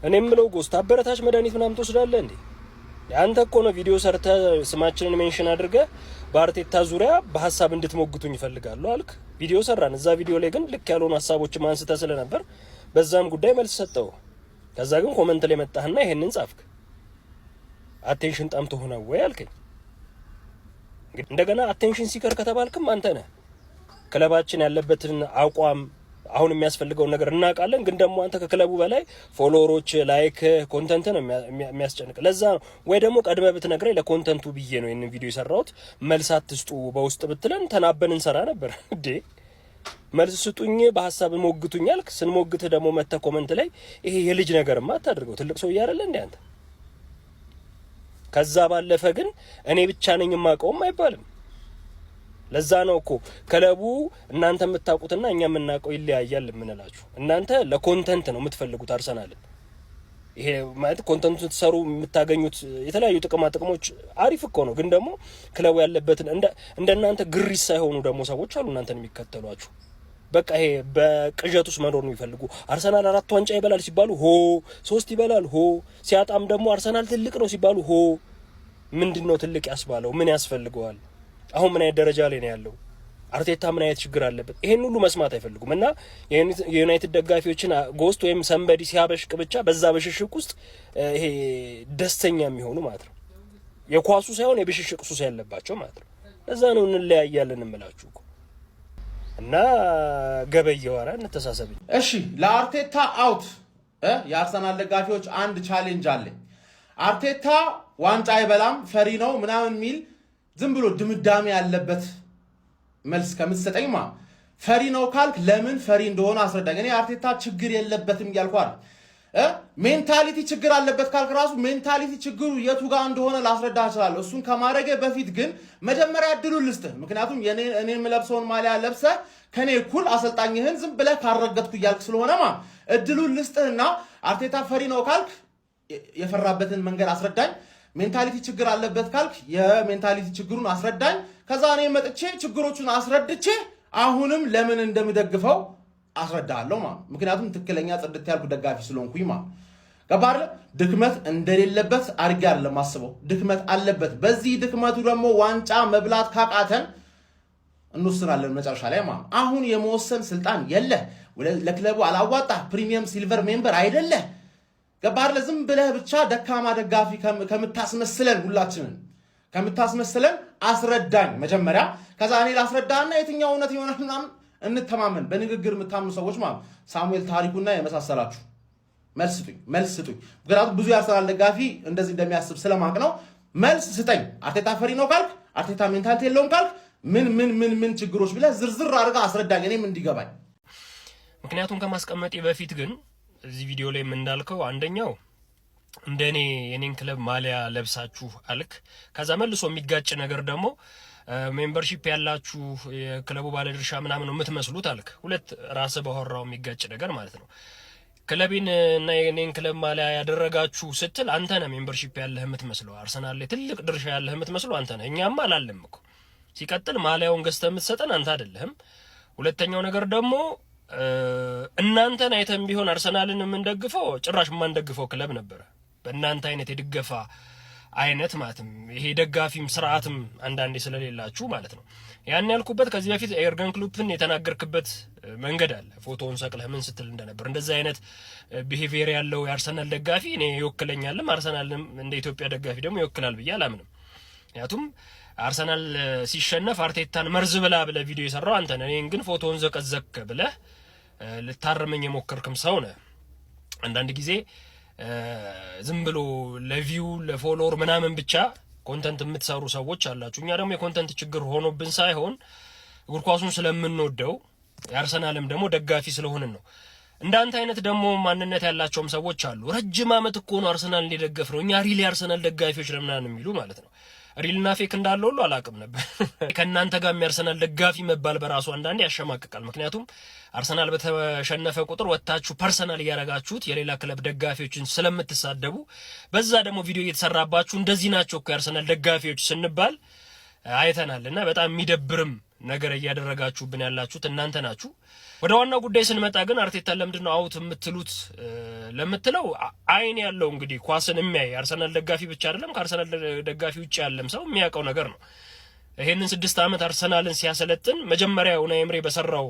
እኔም ምለው ጎስት አበረታች መድኃኒት ምናምን ትወስዳለህ እንዴ? አንተ እኮ ነው ቪዲዮ ሰርተ ስማችንን ሜንሽን አድርገ በአርቴታ ዙሪያ በሐሳብ እንድትሞግቱኝ ይፈልጋሉ አልክ። ቪዲዮ ሰራን። እዛ ቪዲዮ ላይ ግን ልክ ያልሆኑ ሐሳቦችን ማንስተ ስለነበር በዛም ጉዳይ መልስ ሰጠው። ከዛ ግን ኮሜንት ላይ መጣህና ይሄንን ጻፍክ። አቴንሽን ጣምቶ ሆነ ወይ አልከኝ። እንደገና አቴንሽን ሲከር ከተባልክም አንተ ነህ። ክለባችን ያለበትን አቋም አሁን የሚያስፈልገው ነገር እናውቃለን። ግን ደግሞ አንተ ከክለቡ በላይ ፎሎወሮች፣ ላይክ፣ ኮንተንት ነው የሚያስጨንቅ። ለዛ ነው ወይ ደግሞ ቀድመ ብትነግረኝ ለኮንተንቱ ብዬ ነው ይሄንን ቪዲዮ የሰራሁት። መልስ አትስጡ በውስጥ ብትለን ተናበን እንሰራ ነበር እንዴ። መልስ ስጡኝ፣ በሐሳብ ሞግቱኝ አልክ። ስንሞግት ደግሞ መተ ኮሜንት ላይ ይሄ የልጅ ነገርማ አታድርገው። ትልቅ ሰው እያደለ እንዴ አንተ። ከዛ ባለፈ ግን እኔ ብቻ ነኝ የማውቀውም አይባልም። ለዛ ነው እኮ ክለቡ እናንተ የምታውቁትና እኛ የምናውቀው ይለያያል የምንላችሁ። እናንተ ለኮንተንት ነው የምትፈልጉት አርሰናልን። ይሄ ማለት ኮንተንቱ ተሰሩ የምታገኙት የተለያዩ ጥቅሞች አሪፍ እኮ ነው። ግን ደግሞ ክለቡ ያለበትን እንደናንተ ግሪስ ሳይሆኑ ደግሞ ሰዎች አሉ እናንተን የሚከተሏችሁ። በቃ ይሄ በቅዠት ውስጥ መኖር ነው የሚፈልጉ። አርሰናል 4 ዋንጫ ይበላል ሲባሉ ሆ፣ 3 ይበላል ሆ፣ ሲያጣም ደግሞ አርሰናል ትልቅ ነው ሲባሉ ሆ። ምንድነው ትልቅ ያስባለው? ምን ያስፈልገዋል? አሁን ምን አይነት ደረጃ ላይ ነው ያለው? አርቴታ ምን አይነት ችግር አለበት? ይሄን ሁሉ መስማት አይፈልጉም። እና የዩናይትድ ደጋፊዎችን ጎስት ወይም ሰንበዲ ሲያበሽቅ ብቻ በዛ በሽሽቅ ውስጥ ይሄ ደስተኛ የሚሆኑ ማለት ነው። የኳሱ ሳይሆን የብሽሽቅ ሱስ ያለባቸው ማለት ነው። ለዛ ነው እንለያያለን እምላችሁ እኮ። እና ገበየው አራ እንተሳሰብ። እሺ ለአርቴታ አውት የአርሰናል ደጋፊዎች አንድ ቻሌንጅ አለኝ። አርቴታ ዋንጫ አይበላም ፈሪ ነው ምናምን ሚል ዝም ብሎ ድምዳሜ ያለበት መልስ ከምትሰጠኝማ ፈሪ ነው ካልክ ለምን ፈሪ እንደሆነ አስረዳኝ። እኔ አርቴታ ችግር የለበትም እያልኩ አይደል። ሜንታሊቲ ችግር አለበት ካልክ ራሱ ሜንታሊቲ ችግሩ የቱ ጋር እንደሆነ ላስረዳ እችላለሁ። እሱን ከማድረጌ በፊት ግን መጀመሪያ እድሉን ልስጥህ። ምክንያቱም እኔ የምለብሰውን ማሊያ ለብሰህ ከኔ እኩል አሰልጣኝህን ዝም ብለህ ካረገጥኩ እያልክ ስለሆነማ እድሉን ልስጥህና አርቴታ ፈሪ ነው ካልክ የፈራበትን መንገድ አስረዳኝ። ሜንታሊቲ ችግር አለበት ካልክ የሜንታሊቲ ችግሩን አስረዳኝ። ከዛ እኔ መጥቼ ችግሮቹን አስረድቼ አሁንም ለምን እንደምደግፈው አስረዳለሁ ማለት። ምክንያቱም ትክክለኛ ጽድት ያልኩ ደጋፊ ስለሆንኩኝ ማለት ገባህ። ድክመት እንደሌለበት አድርጌ አይደለም ማስበው፣ ድክመት አለበት። በዚህ ድክመቱ ደግሞ ዋንጫ መብላት ካቃተን እንወስናለን መጨረሻ ላይ ማለት። አሁን የመወሰን ስልጣን የለ፣ ለክለቡ አላዋጣ፣ ፕሪሚየም ሲልቨር ሜምበር አይደለ። ገባህ። ዝም ብለህ ብቻ ደካማ ደጋፊ ከምታስመስለን ሁላችንን ከምታስመስለን አስረዳኝ መጀመሪያ። ከዛ እኔ ላስረዳና የትኛው እውነት ይሆናል ምናምን እንተማመን። በንግግር የምታምኑ ሰዎች ማለት ሳሙኤል ታሪኩና የመሳሰላችሁ መልስ ስጡኝ። ምክንያቱም ብዙ የአርሰናል ደጋፊ እንደዚህ እንደሚያስብ ስለማቅ ነው። መልስ ስጠኝ። አርቴታ ፈሪ ነው ካልክ፣ አርቴታ ሜንታሊቲ የለውም ካልክ ምን ችግሮች ብለህ ዝርዝር አድርጋ አስረዳኝ እኔም እንዲገባኝ። ምክንያቱም ከማስቀመጤ በፊት ግን እዚህ ቪዲዮ ላይ እንዳልከው አንደኛው እንደኔ የኔን ክለብ ማሊያ ለብሳችሁ አልክ። ከዛ መልሶ የሚጋጭ ነገር ደግሞ ሜምበርሺፕ ያላችሁ የክለቡ ባለድርሻ ምናምን ነው የምትመስሉት አልክ። ሁለት ራስ በሆራው የሚጋጭ ነገር ማለት ነው። ክለቤን እና የኔን ክለብ ማሊያ ያደረጋችሁ ስትል አንተ ነህ ሜምበርሺፕ ያለህ የምትመስለው። አርሰናል ላይ ትልቅ ድርሻ ያለህ የምትመስለው አንተ ነህ። እኛማ አላለም እኮ። ሲቀጥል ማሊያውን ገዝተህ የምትሰጠን አንተ አይደለህም። ሁለተኛው ነገር ደግሞ እናንተን አይተን ቢሆን አርሰናልን የምንደግፈው ጭራሽ የማንደግፈው ክለብ ነበረ። በእናንተ አይነት የድገፋ አይነት ማለትም ይሄ ደጋፊም ስርዓትም አንዳንዴ ስለሌላችሁ ማለት ነው። ያን ያልኩበት ከዚህ በፊት ኤርገን ክሎፕን የተናገርክበት መንገድ አለ። ፎቶውን ሰቅለህ ምን ስትል እንደነበር እንደዚህ አይነት ቢሄቪየር ያለው የአርሰናል ደጋፊ እኔ ይወክለኛልም አርሰናልም እንደ ኢትዮጵያ ደጋፊ ደግሞ ይወክላል ብዬ አላምንም። ምክንያቱም አርሰናል ሲሸነፍ አርቴታን መርዝ ብላ ብለህ ቪዲዮ የሰራው አንተ ነህ። እኔን ግን ፎቶውን ዘቀዘቅ ብለህ ልታረመኝ የሞከርክም ሰው ነህ። አንዳንድ ጊዜ ዝም ብሎ ለቪው ለፎሎወር ምናምን ብቻ ኮንተንት የምትሰሩ ሰዎች አላችሁ። እኛ ደግሞ የኮንተንት ችግር ሆኖብን ሳይሆን እግር ኳሱን ስለምንወደው የአርሰናልም ደግሞ ደጋፊ ስለሆንን ነው። እንዳንተ አይነት ደግሞ ማንነት ያላቸውም ሰዎች አሉ። ረጅም ዓመት እኮ ነው አርሰናል እንደደገፍ ነው እኛ ሪል የአርሰናል ደጋፊዎች ለምናን የሚሉ ማለት ነው። ሪልና ፌክ እንዳለው ሁሉ አላቅም ነበር። ከእናንተ ጋር የሚያርሰናል ደጋፊ መባል በራሱ አንዳንዴ ያሸማቅቃል። ምክንያቱም አርሰናል በተሸነፈ ቁጥር ወጣችሁ ፐርሰናል እያረጋችሁት የሌላ ክለብ ደጋፊዎችን ስለምትሳደቡ በዛ ደግሞ ቪዲዮ እየተሰራባችሁ እንደዚህ ናቸው እኮ የአርሰናል ደጋፊዎች ስንባል አይተናልና በጣም የሚደብርም ነገር እያደረጋችሁብን ያላችሁት እናንተ ናችሁ። ወደ ዋናው ጉዳይ ስንመጣ ግን አርቴታ ለምንድነው አውት የምትሉት ለምትለው አይን ያለው እንግዲህ ኳስን የሚያይ አርሰናል ደጋፊ ብቻ አይደለም ከአርሰናል ደጋፊ ውጭ ያለም ሰው የሚያውቀው ነገር ነው። ይሄንን 6 ዓመት አርሰናልን ሲያሰለጥን መጀመሪያ ኡናይ ኤምሬ በሰራው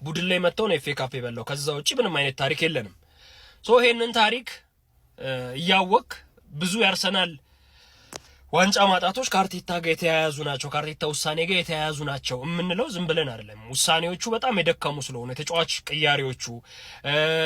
ቡድን ላይ መጥተው ነው ኤፍ ኤ ካፕ የበላው። ከዛ ውጪ ምንም አይነት ታሪክ የለንም። ይሄንን ታሪክ እያወቅ ብዙ የአርሰናል ዋንጫ ማጣቶች ከአርቴታ ጋር የተያያዙ ናቸው፣ ከአርቴታ ውሳኔ ጋር የተያያዙ ናቸው የምንለው ዝም ብለን አይደለም። ውሳኔዎቹ በጣም የደከሙ ስለሆነ የተጫዋች ቅያሬዎቹ፣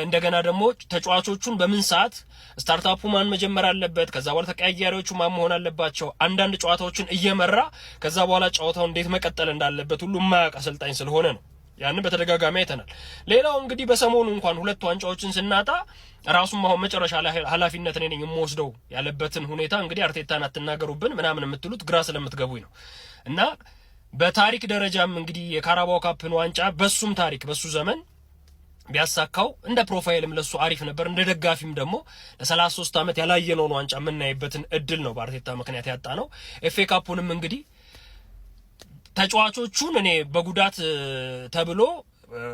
እንደገና ደግሞ ተጫዋቾቹን በምን ሰዓት ስታርታፑ ማን መጀመር አለበት፣ ከዛ በኋላ ተቀያሪዎቹ ማን መሆን አለባቸው፣ አንዳንድ ጨዋታዎችን እየመራ ከዛ በኋላ ጨዋታው እንዴት መቀጠል እንዳለበት ሁሉ የማያውቅ አሰልጣኝ ስለሆነ ነው። ያንን በተደጋጋሚ አይተናል። ሌላው እንግዲህ በሰሞኑ እንኳን 2 ዋንጫዎችን ስናጣ ራሱም አሁን መጨረሻ ላይ ኃላፊነት እኔ ነኝ የምወስደው ያለበትን ሁኔታ እንግዲህ አርቴታን አትናገሩብን ምናምን የምትሉት ግራ ስለምትገቡኝ ነው። እና በታሪክ ደረጃም እንግዲህ የካራባው ካፕን ዋንጫ በሱም ታሪክ በሱ ዘመን ቢያሳካው እንደ ፕሮፋይልም ለሱ አሪፍ ነበር። እንደ ደጋፊም ደግሞ ለ33 ዓመት ያላየነውን ዋንጫ የምናይበትን እድል ነው በአርቴታ ምክንያት ያጣ ነው። ኤፍ ኤ ካፑንም እንግዲህ ተጫዋቾቹን እኔ በጉዳት ተብሎ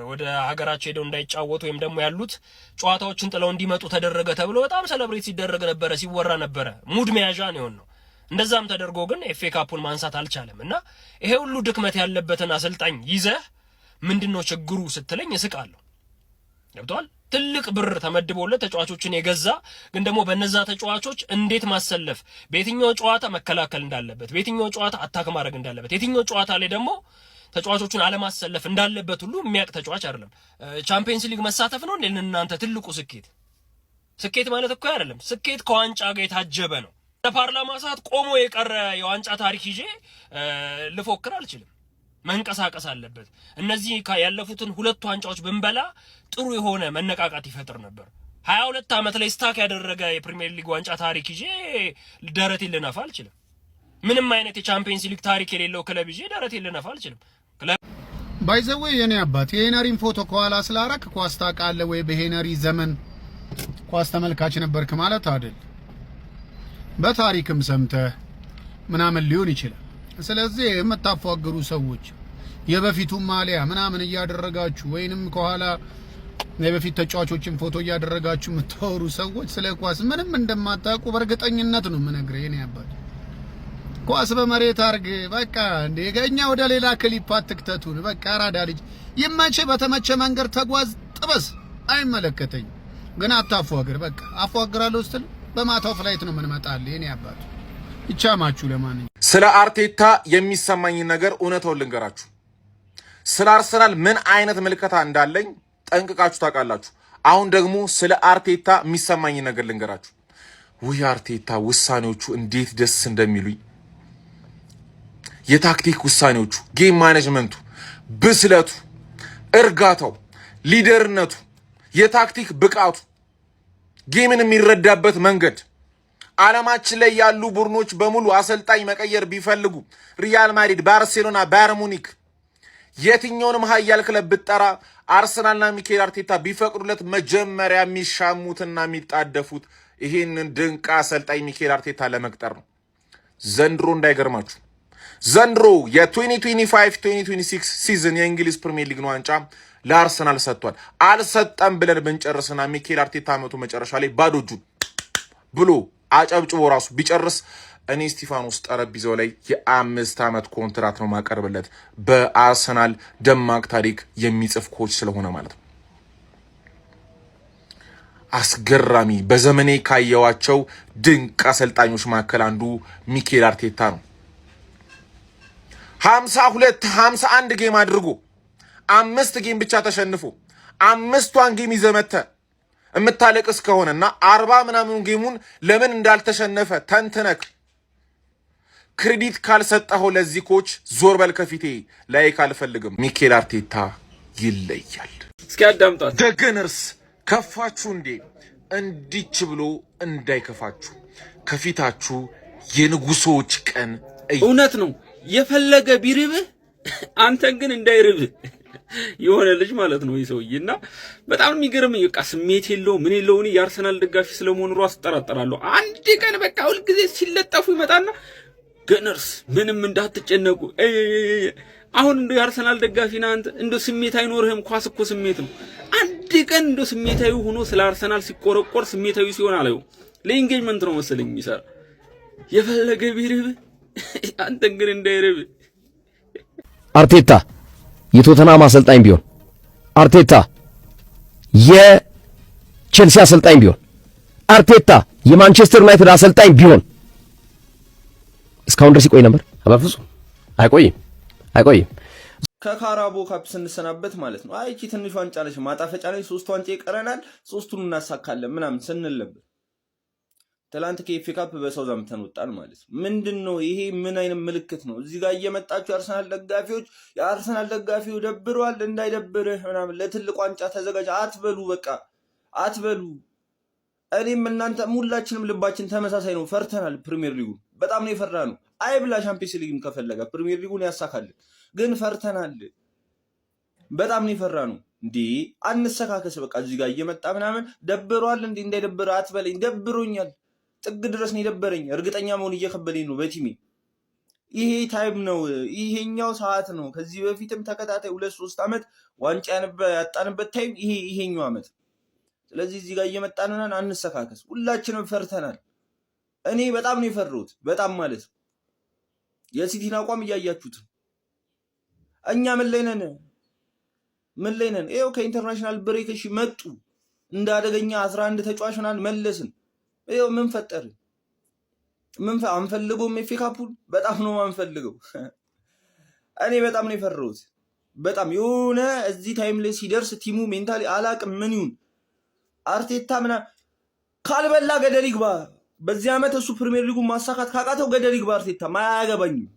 ወደ ሀገራቸው ሄደው እንዳይጫወቱ ወይም ደግሞ ያሉት ጨዋታዎችን ጥለው እንዲመጡ ተደረገ ተብሎ በጣም ሴሌብሬት ሲደረግ ነበረ፣ ሲወራ ነበረ። ሙድ መያዣ ነው የሆነው። እንደዛም ተደርጎ ግን ኤፍ ኤ ካፑን ማንሳት አልቻለም። እና ይሄ ሁሉ ድክመት ያለበትን አሰልጣኝ ይዘህ ምንድነው ችግሩ ስትለኝ እስቃለሁ። ገብቷል? ትልቅ ብር ተመድቦለት ተጫዋቾችን የገዛ ግን ደግሞ በነዛ ተጫዋቾች እንዴት ማሰለፍ፣ በየትኛው ጨዋታ መከላከል እንዳለበት፣ በየትኛው ጨዋታ አታክ ማድረግ እንዳለበት፣ የትኛው ጨዋታ ላይ ደግሞ ተጫዋቾቹን አለማሰለፍ እንዳለበት ሁሉ የሚያውቅ ተጫዋች አይደለም። ቻምፒየንስ ሊግ መሳተፍ ነው እንዴ እናንተ ትልቁ ስኬት? ስኬት ማለት እኮ አይደለም። ስኬት ከዋንጫ ጋር የታጀበ ነው። ለፓርላማ ሰዓት ቆሞ የቀረ የዋንጫ ታሪክ ይዤ ልፎክር አልችልም። መንቀሳቀስ አለበት። እነዚህ ያለፉትን 2 ዋንጫዎች ብንበላ ጥሩ የሆነ መነቃቃት ይፈጥር ነበር። 22 ዓመት ላይ ስታክ ያደረገ የፕሪሚየር ሊግ ዋንጫ ታሪክ ይዤ ደረቴን ልነፋ አልችልም። ምንም አይነት የቻምፒየንስ ሊግ ታሪክ የሌለው ክለብ ይዤ ደረቴን ልነፋ አልችልም። ባይዘው የኔ አባት የሄነሪን ፎቶ ከኋላ ስላረክ ኳስ ታውቃለህ ወይ? በሄነሪ ዘመን ኳስ ተመልካች ነበርክ ማለት አይደል? በታሪክም ሰምተህ ምናምን ሊሆን ይችላል። ስለዚህ የምታፋገሩ ሰዎች የበፊቱ ማሊያ ምናምን እያደረጋችሁ ወይንም ከኋላ የበፊት ተጫዋቾችን ፎቶ እያደረጋችሁ የምታወሩ ሰዎች ስለ ኳስ ምንም እንደማታውቁ በእርግጠኝነት ነው የምነግርህ። የኔ አባት ኳስ በመሬት አርግ በቃ እንደገኛ ወደ ሌላ ክሊፕ አትክተቱን። በቃ አራዳ ልጅ ይመቼ፣ በተመቸ መንገድ ተጓዝ፣ ጥበስ፣ አይመለከተኝ። ግን አታፋግር። በቃ አፋግራለሁ ስትል በማታው ፍላይት ነው ምን መጣል። የኔ አባት ይቻማችሁ። ለማንኛውም ስለ አርቴታ የሚሰማኝ ነገር እውነታውን ልንገራችሁ። ስለ አርሰናል ምን አይነት ምልከታ እንዳለኝ ጠንቅቃችሁ ታውቃላችሁ። አሁን ደግሞ ስለ አርቴታ የሚሰማኝ ነገር ልንገራችሁ። ውይ አርቴታ ውሳኔዎቹ እንዴት ደስ እንደሚሉኝ፣ የታክቲክ ውሳኔዎቹ፣ ጌም ማኔጅመንቱ፣ ብስለቱ፣ እርጋታው፣ ሊደርነቱ፣ የታክቲክ ብቃቱ፣ ጌምን የሚረዳበት መንገድ ዓለማችን ላይ ያሉ ቡድኖች በሙሉ አሰልጣኝ መቀየር ቢፈልጉ ሪያል ማድሪድ፣ ባርሴሎና፣ ባየር ሙኒክ የትኛውንም ሀያል ክለብ ብትጠራ አርሰናልና ሚኬል አርቴታ ቢፈቅዱለት መጀመሪያ የሚሻሙትና የሚጣደፉት ይሄንን ድንቅ አሰልጣኝ ሚኬል አርቴታ ለመቅጠር ነው። ዘንድሮ እንዳይገርማችሁ ዘንድሮ የ2025-2026 ሲዝን የእንግሊዝ ፕሪሚየር ሊግ ዋንጫ ለአርሰናል ሰጥቷል። አልሰጠም ብለን ብንጨርስና ሚኬል አርቴታ ዓመቱ መጨረሻ ላይ ባዶ እጁን ብሎ አጨብጭቦ ራሱ ቢጨርስ እኔ ስቲፋኖስ ጠረጴዛው ላይ የ5 ዓመት ኮንትራት ነው ማቀርብለት፣ በአርሰናል ደማቅ ታሪክ የሚጽፍ ኮች ስለሆነ ማለት ነው። አስገራሚ በዘመኔ ካየዋቸው ድንቅ አሰልጣኞች መካከል አንዱ ሚኬል አርቴታ ነው። 51 ጌም አድርጎ 5 ጌም ብቻ ተሸንፎ 5ቷን ጌም ይዘመተ እምታለቅስ ከሆነና 40 ምናምን ጌሙን ለምን እንዳልተሸነፈ ተንተነክ ክሬዲት ካልሰጠኸው ለዚህ ኮች ዞር በል ከፊቴ ላይክ አልፈልግም። ሚኬል አርቴታ ይለያል። እስኪ አዳምጣት። ደግነርስ ከፋችሁ እንዴ? እንዲች ብሎ እንዳይከፋችሁ ከፊታችሁ የንጉሶች ቀን እውነት ነው። የፈለገ ቢርብህ አንተን ግን እንዳይርብህ የሆነ ልጅ ማለት ነው ይሰውይና በጣም የሚገርም በቃ ስሜት የለው ምን የለው። እኔ የአርሰናል ደጋፊ ስለመሆኑ ራስ ተጠራጠራለሁ። አንድ ቀን በቃ ሁሉ ጊዜ ሲለጠፉ ይመጣና ገነርስ ምንም እንዳትጨነቁ አሁን እንደው የአርሰናል ደጋፊ ነህ አንተ፣ እንደው ስሜት አይኖርህም? ኳስ እኮ ስሜት ነው። አንድ ቀን እንደው ስሜታዊ ሆኖ ስለ አርሰናል ሲቆረቆር ስሜታዊ ሲሆን አላየው። ለኢንጌጅመንት ነው መሰለኝ የሚሰራ። የፈለገ ቢርብ አንተን ግን እንዳይርብ። አርቴታ የቶተናም አሰልጣኝ ቢሆን፣ አርቴታ የቼልሲ አሰልጣኝ ቢሆን፣ አርቴታ የማንቸስተር ዩናይትድ አሰልጣኝ ቢሆን እስካሁን ድረስ ይቆይ ነበር? በፍጹም አይቆይም። ከካራቦ ካፕ ስንሰናበት ማለት ነው አይቺ ትንሽ ዋንጫ ነች ማጣፈጫ ላይ 3 ዋንጫ ይቀረናል 3ቱን እናሳካለን ምናምን ስንል ነበር። ትላንት ከኤፍ ኤ ካፕ በሳውዛምፕተን ወጣን ማለት ነው። ምንድነው ይሄ? ምን አይነት ምልክት ነው? እዚህ ጋር እየመጣችሁ የአርሰናል ደጋፊዎች የአርሰናል ደጋፊው ደብሯል እንዳይደብርህ ምናምን ለትልቅ ዋንጫ ተዘጋጅ አትበሉ፣ በቃ አትበሉ። እኔም እናንተ ሁላችንም ልባችን ተመሳሳይ ነው። ፈርተናል። ፕሪሚየር ሊጉ በጣም ነው የፈራነው። አይብላ ቻምፒየንስ ሊግም ከፈለገ ፕሪሚየር ሊጉን ያሳካልን፣ ግን ፈርተናል። በጣም ነው የፈራነው። እንዴ አንሰካከስ፣ በቃ እዚህ ጋር እየመጣ ምናምን ደብሯል እንዴ እንዳይደብር አትበለኝ። ደብሮኛል፣ ጥግ ድረስ ነው የደበረኝ። እርግጠኛ መሆን እየከበደኝ ነው በቲሜ። ይሄ ታይም ነው፣ ይሄኛው ሰዓት ነው። ከዚህ በፊትም ተከታታይ 2-3 ዓመት ዋንጫ ያጣንበት ታይም ይሄኛው ዓመት። ስለዚህ እዚህ ጋር እየመጣን ነን፣ አንሰካከስ። ሁላችንም ፈርተናል። እኔ በጣም ነው የፈራሁት፣ በጣም ማለት ነው። የሲቲን አቋም እያያችሁት እኛ ምን ላይ ነን? ይኸው ከኢንተርናሽናል ብሬክ እሺ መጡ እንደ አደገኛ 11 ተጫዋች ምናምን መለስን። ይኸው ምን ፈጠርን? አንፈልገውም። ኤፍ ኤ ካፑን በጣም ነው አንፈልገው። እኔ በጣም ነው የፈራሁት። በጣም የሆነ እዚህ ታይም ላይ ሲደርስ ቲሙ ሜንታሊ አላቅም ምን ይሁን። አርቴታ ምናምን ካልበላ ገደል ይግባ። በዚህ ዓመት እሱ ፕሪሚየር ሊጉን ማሳካት ካቃተው ገደል ይግባ። አርቴታ ማያገባኝም።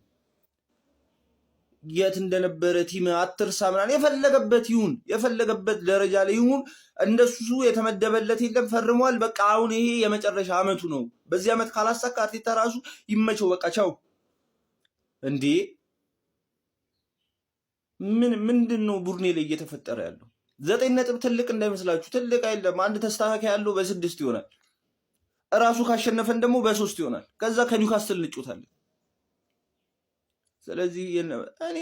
የት እንደነበረ ቲም አትርሳ ምናምን የፈለገበት ይሁን፣ የፈለገበት ደረጃ ላይ ይሁን። እንደሱ የተመደበለት የለም። ፈርሟል። በቃ አሁን ይሄ የመጨረሻ ዓመቱ ነው። በዚህ ዓመት ካላሳካ አርቴታ ራሱ ይመቸው። በቃ ቻው። እንዴ ምንድን ነው ቡርኔ ላይ እየተፈጠረ ያለው? 9 ነጥብ ትልቅ እንዳይመስላችሁ። ትልቅ አይደለም። አንድ ተስተካካይ ያለው በ6 ይሆናል። እራሱ ካሸነፈን ደግሞ በ3 ይሆናል። ከዛ ከኒውካስትል እንጫወታለን። ስለዚህ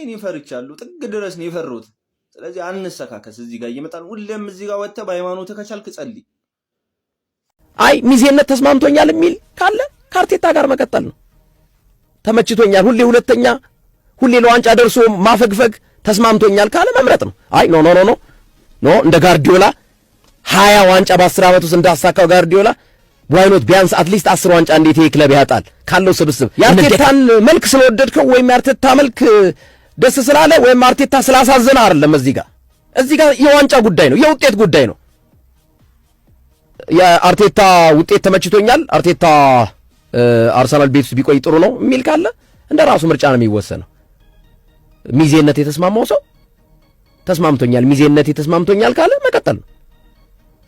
እኔ ፈርቻለሁ። ጥግ ድረስ ነው የፈራሁት። ስለዚህ አንሰካከስ። እዚህ ጋር እየመጣን ሁሌም እዚህ ጋር ወጥተህ በሃይማኖት ከቻልክ ጸልይ። አይ ሚዜነት ተስማምቶኛል የሚል ካለ ከአርቴታ ጋር መቀጠል ነው። ተመችቶኛል፣ ሁሌ ሁለተኛ፣ ሁሌ ለዋንጫ ደርሶ ማፈግፈግ ተስማምቶኛል ካለ መምረጥ ነው። አይ ኖ እንደ ጋርዲዮላ 20 ዋንጫ በ10 ዓመት ውስጥ እንዳሳካው ጋርዲዮላ ዋይኖት ቢያንስ አትሊስት 10 ዋንጫ እንዴት ይሄ ክለብ ያጣል ካለው ስብስብ። የአርቴታን መልክ ስለወደድከው ወይም የአርቴታ መልክ ደስ ስላለ ወይም አርቴታ ስላሳዘነ አይደለም። እዚህ ጋር የዋንጫ ጉዳይ ነው፣ የውጤት ጉዳይ ነው። የአርቴታ ውጤት ተመችቶኛል፣ አርቴታ አርሰናል ቤት ውስጥ ቢቆይ ጥሩ ነው የሚል ካለ እንደ ራሱ ምርጫ ነው የሚወሰነው። ሚዜነት የተስማማው ሰው ተስማምቶኛል፣ ሚዜነት የተስማምቶኛል ካለ መቀጠል ነው።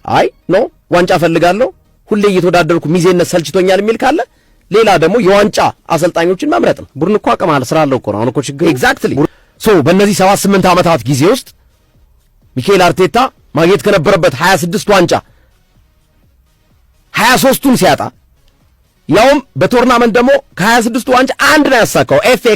አይ ኖ ዋንጫ ፈልጋለሁ ሁሌ እየተወዳደርኩ ሚዜነት ሰልችቶኛል የሚል ካለ ሌላ ደግሞ የዋንጫ አሰልጣኞችን መምረጥ ነው። ቡድን እኮ አቅም ስላለው እኮ ነው አሁን እኮ ችግር። ኤግዛክትሊ ሶ በእነዚህ 7-8 ዓመታት ጊዜ ውስጥ ሚኬል አርቴታ ማግኘት ከነበረበት 26 ዋንጫ 23ቱን ሲያጣ ያውም በቶርናመንት ደግሞ ከ26ቱ ዋንጫ አንድ ነው ያሳካው ኤፍ ኤ